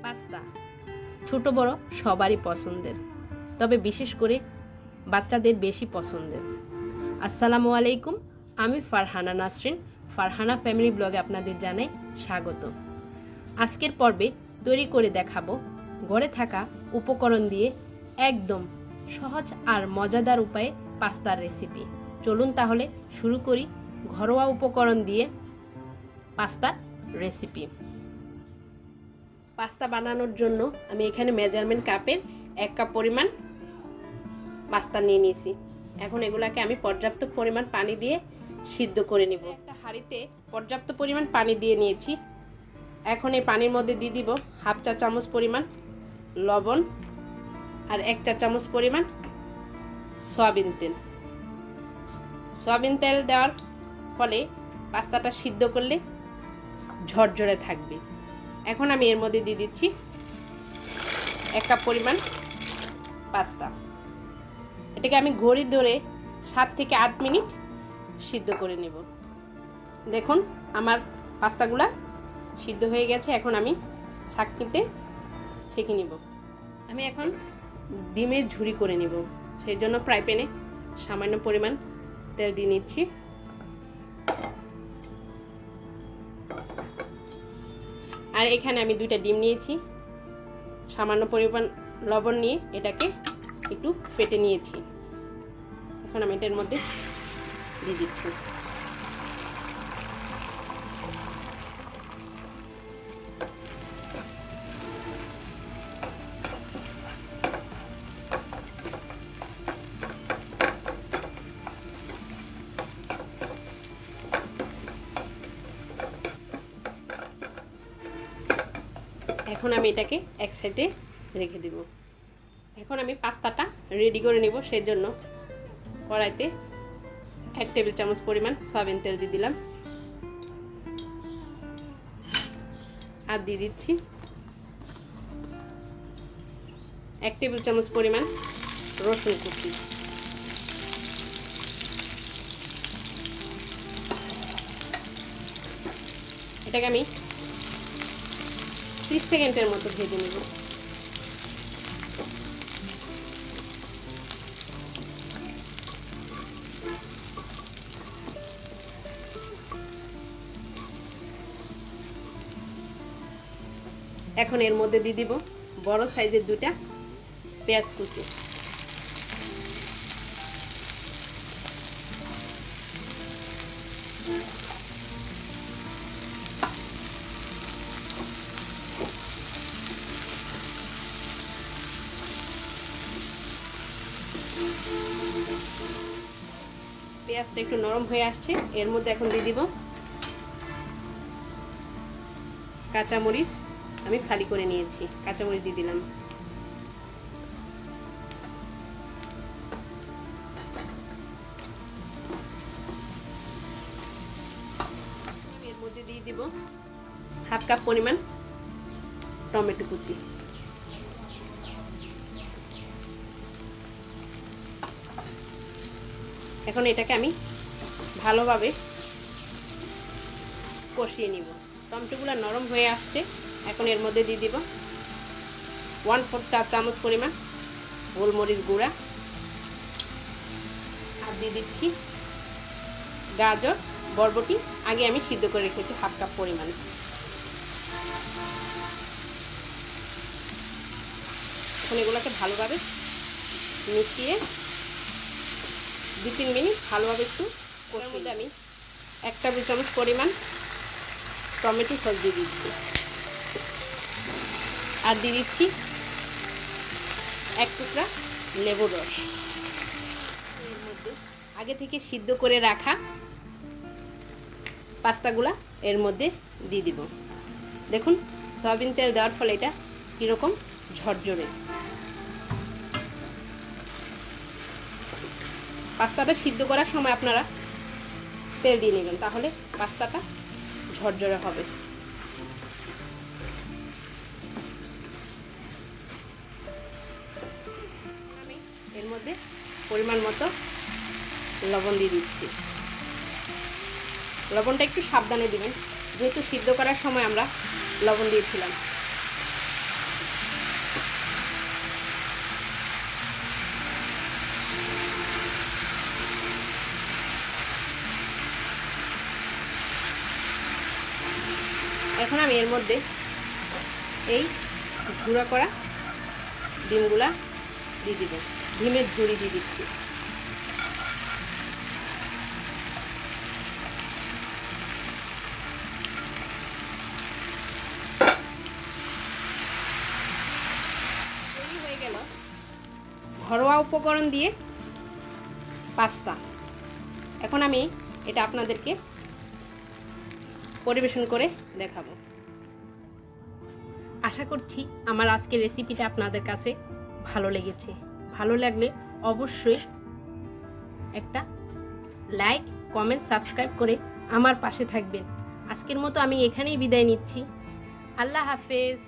Pasta ছোট বড় সবারই পছন্দের, তবে বিশেষ করে বাচ্চাদের বেশি পছন্দের। আসসালামু আলাইকুম, আমি ফারহানা নাসরিন, ফারহানা ফ্যামিলি ব্লগে আপনাদের জানাই স্বাগত। আজকের পর্বে তৈরি করে দেখাবো ঘরে থাকা উপকরণ দিয়ে একদম সহজ আর মজাদার উপায়ে পাস্তার রেসিপি। চলুন তাহলে শুরু করি ঘরোয়া উপকরণ দিয়ে পাস্তার রেসিপি। পাস্তা বানানোর জন্য আমি এখানে মেজারমেন্ট কাপের 1 কাপ পরিমাণ পাস্তা নিয়ে নিয়েছি। এখন এগুলাকে আমি পর্যাপ্ত পরিমাণ পানি দিয়ে সিদ্ধ করে নিব। একটা হাঁড়িতে পর্যাপ্ত পরিমাণ পানি দিয়ে নিয়েছি। এখন এই পানির মধ্যে দিয়ে দিব 1/2 চা চামচ পরিমাণ লবণ আর 1 চা চামচ পরিমাণ সয়াবিন তেল। সয়াবিন তেল দেওয়ার ফলে পাস্তাটা সিদ্ধ করলে ঝরঝরে থাকবে। এখন আমি এর মধ্যে দিয়ে দিচ্ছি 1 কাপ পরিমাণ পাস্তা। এটাকে আমি ঘড়ি ধরে 7 থেকে 8 মিনিট সিদ্ধ করে নেব। দেখুন আমার পাস্তাগুলা সিদ্ধ হয়ে গেছে। এখন আমি ছাঁকনিতে ছেঁকে নিব। আমি এখন ডিমের ঝুরি করে নিব। সেই জন্য ফ্রাই প্যানে সামান্য পরিমাণ তেল দিয়ে নিচ্ছি। আর এখানে আমি 2টা ডিম নিয়েছি। সামান্য পরিমাণ লবণ নিয়ে এটাকে একটু ফেটে নিয়েছি। এখন আমি এটার মধ্যে দিয়ে দিচ্ছি। এখন আমি এটাকে এক সাইডে রেখে দেব। এখন আমি পাস্তাটা রেডি করে নেব। সেই জন্য কড়াইতে 1 টেবিল চামচ পরিমাণ সয়াবিন তেল দিয়ে দিলাম। আর দিয়ে দিচ্ছি 1 টেবিল চামচ পরিমাণ রসুন কুচি। এটাকে আমি 30 সেকেন্ডের মতো ভেজে নেব। এখন এর মধ্যে দিয়ে দিব বড় সাইজের 2টা পেঁয়াজ কুচি। পেঁয়াজটা একটু নরম হয়ে আসছে। এর মধ্যে এখন দিয়ে দিব কাঁচামরিচ। আমি ফালি করে নিয়েছি, কাঁচামরিচ দিয়ে দিলাম। এর মধ্যে দিয়ে দিব 1/2 কাপ পরিমাণ টমেটো কুচি। এখন এটাকে আমি ভালোভাবে কষিয়ে নিব। টমেটোগুলো নরম হয়ে আসছে। এখন এর মধ্যে দিয়ে দিব 1/4 চা চামচ পরিমাণ গোলমরিচ গুঁড়া। আর দিয়ে দিচ্ছি গাজর বরবটি আগে আমি সিদ্ধ করে রেখেছি 1/2 কাপ পরিমাণ। এখন এগুলোকে ভালোভাবে মিশিয়ে 2-3 মিনিট ভালোভাবে একটু কষার মধ্যে আমি 1 টেবিল চামচ পরিমাণ টমেটো সস দিয়ে দিচ্ছি। আর দিয়ে দিচ্ছি 1 টুকরা লেবুর রস। এর মধ্যে আগে থেকে সিদ্ধ করে রাখা পাস্তাগুলা এর মধ্যে দিয়ে দিব। দেখুন সয়াবিন তেল দেওয়ার ফলে এটা কীরকম ঝরঝরে। পাস্তাটা সিদ্ধ করার সময় আপনারা তেল দিয়ে নেবেন, তাহলে পাস্তাটা ঝরঝরে হবে। আমি এর মধ্যে পরিমাণ মতো লবণ দিয়ে দিচ্ছি। লবণটা একটু সাবধানে দিবেন, যেহেতু সিদ্ধ করার সময় আমরা লবণ দিয়েছিলাম। এখন আমি এর মধ্যে এই ঝুড়া করা ডিমগুলা দিয়ে দিব, ডিমের ঝুড়ি দিয়ে দিচ্ছি। হয়ে গেল ঘরোয়া উপকরণ দিয়ে পাস্তা। এখন আমি এটা আপনাদেরকে পরিবেশন করে দেখাবো। আশা করছি আমার আজকের রেসিপিটা আপনাদের কাছে ভালো লেগেছে। ভালো লাগলে অবশ্যই একটা লাইক, কমেন্ট, সাবস্ক্রাইব করে আমার পাশে থাকবেন। আজকের মতো আমি এখানেই বিদায় নিচ্ছি। আল্লাহ হাফেজ।